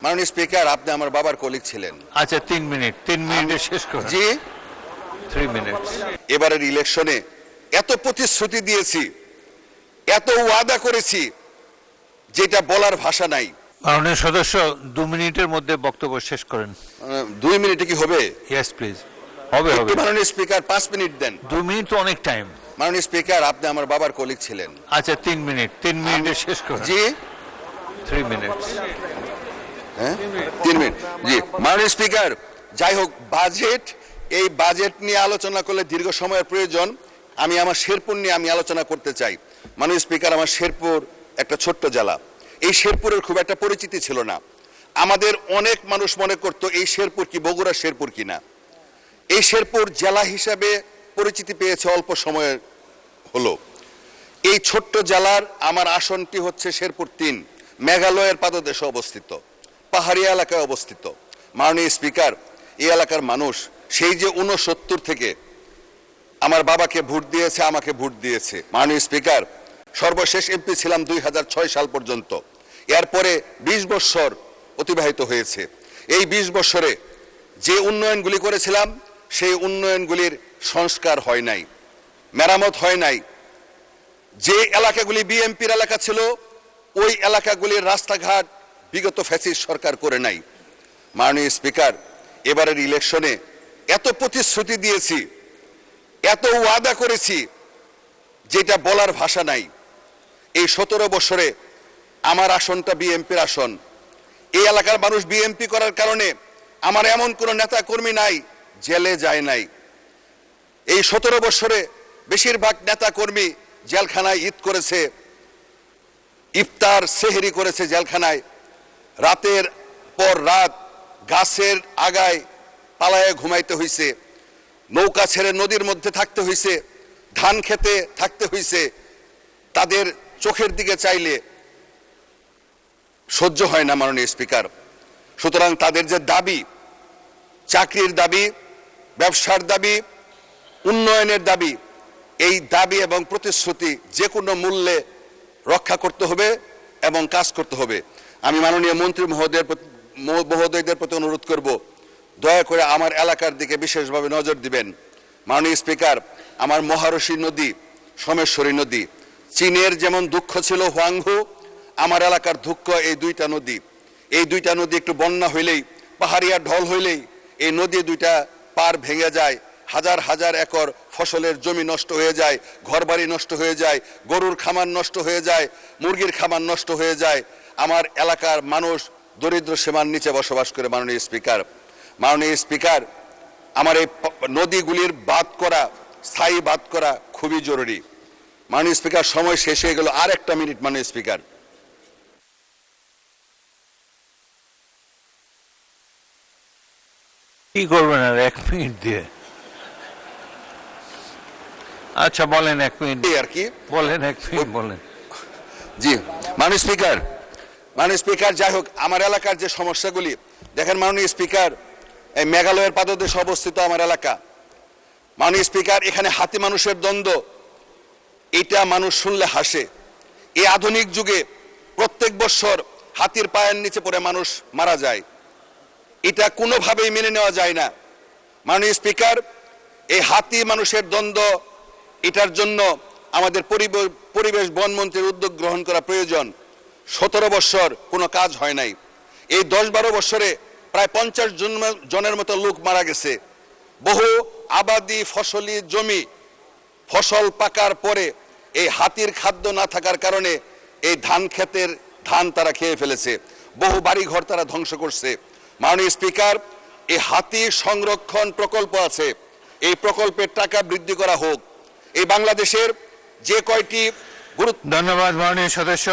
মাননীয় স্পিকার, আপনি আমার বাবার কলিগ ছিলেন। আচ্ছা 3 মিনিটে শেষ করুন। জি, 3 মিনিট। এবারের ইলেকশনে এত প্রতিশ্রুতি দিয়েছি, এত ওয়াদা করেছি, যেটা বলার ভাষা নাই। মাননীয় সদস্য 2 মিনিটের মধ্যে বক্তব্য শেষ করেন। 2 মিনিটে কি হবে? Yes please. হবে। মাননীয় স্পিকার 5 মিনিট দেন। 2 মিনিট তো অনেক টাইম। মাননীয় স্পিকার, আপনি আমার বাবার কলিগ ছিলেন। আচ্ছা 3 মিনিটে শেষ করুন। জি, 3 মিনিট। হ্যাঁ 3 মিনিট। জি, মাননীয় স্পিকার, যাই হোক, এই বাজেট নিয়ে আলোচনা করলে দীর্ঘ সময়ের প্রয়োজন। আমি আমার শেরপুর নিয়ে আলোচনা করতে চাই। মাননীয় স্পিকার, আমার শেরপুর একটা ছোট্ট জেলা। এই শেরপুরের খুব একটা পরিচিতি ছিল না। আমাদের অনেক মানুষ মনে করতো এই শেরপুর কি বগুড়া শেরপুর কিনা। এই শেরপুর জেলা হিসাবে পরিচিতি পেয়েছে অল্প সময়ের হলো। এই ছোট্ট জেলার আমার আসনটি হচ্ছে শেরপুর 3, মেঘালয়ের পাদদেশে অবস্থিত, পাহাড়ি এলাকায় অবস্থিত। মাননীয় স্পিকার, এই এলাকার মানুষ সেই যে 69 থেকে আমার বাবাকে ভোট দিয়েছে, আমাকে ভোট দিয়েছে। মাননীয় স্পিকার, সর্বশেষ এমপি ছিলাম 2006 সাল পর্যন্ত। এরপরে 20 বছর অতিবাহিত হয়েছে। এই 20 বছরে যে উন্নয়নগুলি করেছিলাম, সেই উন্নয়নগুলির সংস্কার হয় নাই, মেরামত হয় নাই। যে এলাকাগুলি বিএনপির এলাকা ছিল, ওই এলাকাগুলির রাস্তাঘাট বিগত ফ্যাসিস্ট সরকার করে নাই। মাননীয় স্পিকার, এবারের ইলেকশনে এত প্রতিশ্রুতি দিয়েছি, এত ওয়াদা করেছি, যেটা বলার ভাষা নাই। এই 17 বছরে আমার আসনটা বিএনপির আসন। এই এলাকার মানুষ বিএনপি করার কারণে আমার এমন কোনো নেতা কর্মী নাই জেলে যায় নাই। এই 17 বছরে বেশিরভাগ নেতা কর্মী জেলখানায় ঈদ করেছে, ইফতার সেহরি করেছে জেলখানায়। রাতের পর রাত গাছের আগায় পালায়ে ঘুমাইতে হইছে, নৌকা ছেড়ে নদীর মধ্যে থাকতে হইছে, ধান খেতে থাকতে হইছে। তাদের চোখের দিকে চাইলে সহ্য হয় না মাননীয় স্পিকার। সুতরাং তাদের যে দাবি, চাকরির দাবি, ব্যবসার দাবি, উন্নয়নের দাবি, এই দাবি এবং প্রতিশ্রুতি যে কোনো মূল্যে রক্ষা করতে হবে এবং কাজ করতে হবে। আমি মাননীয় মন্ত্রী মহোদয়দের প্রতি অনুরোধ করব, দয়া করে আমার এলাকার দিকে বিশেষভাবে নজর দিবেন। মাননীয় স্পিকার, আমার মহারশী নদী, সোমেশ্বরী নদী, চীনের যেমন দুঃখ ছিল হুয়াংহু, আমার এলাকার দুঃখ এই 2টা নদী। এই 2টা নদী একটু বন্যা হইলেই, পাহাড়িয়া ঢল হইলেই এই নদী 2টা পার ভেঙে যায়। হাজার হাজার একর ফসলের জমি নষ্ট হয়ে যায়, ঘরবাড়ি নষ্ট হয়ে যায়, গরুর খামার নষ্ট হয়ে যায়, মুরগির খামার নষ্ট হয়ে যায়। আমার এলাকার মানুষ দরিদ্র সীমার নিচে বসবাস করে। মাননীয় স্পিকার, আমার এই নদীগুলির বাদ করা, স্থায়ী বাদ করা খুবই জরুরি। মাননীয় স্পিকার, সময় শেষ হয়ে গেল, আর 1 মিনিট। মাননীয় স্পিকার, কি করবেন আর 1 মিনিট দিয়ে? আচ্ছা বলেন 1 মিনিট আর কি বলেন, 1 মিনিট বলেন। জি, মাননীয় স্পিকার, যাই হোক, আমার এলাকার যে সমস্যাগুলি দেখেন। মাননীয় স্পিকার, এই মেঘালয়ের পাদদেশে অবস্থিত আমার এলাকা। মাননীয় স্পিকার, এখানে হাতি মানুষের দ্বন্দ্ব, এটা মানুষ শুনলে হাসে। এই আধুনিক যুগে প্রত্যেক বছর হাতির পায়ের নিচে পড়ে মানুষ মারা যায়। এটা কোনোভাবেই মেনে নেওয়া যায় না। মাননীয় স্পিকার, এই হাতি মানুষের দ্বন্দ্ব, এটার জন্য আমাদের পরিবেশ বনমন্ত্রীর উদ্যোগ গ্রহণ করা প্রয়োজন। 17 বছর কোনো কাজ হয় নাই। এই 10-12 বছরে প্রায় 50 জনের মতো লোক মারা গেছে। বহু আবাদি ফসলি জমি, ফসল পাকার পরে এই হাতির খাদ্য না থাকার কারণে এই ধান ক্ষেতের ধান তারা খেয়ে ফেলেছে, বহু বাড়িঘর তারা ধ্বংস করছে। মাননীয় স্পিকার, এই হাতি সংরক্ষণ প্রকল্প আছে, এই প্রকল্পের টাকা বৃদ্ধি করা হোক। এই বাংলাদেশের যে কয়টি ধন্যবাদ মাননীয় সদস্য।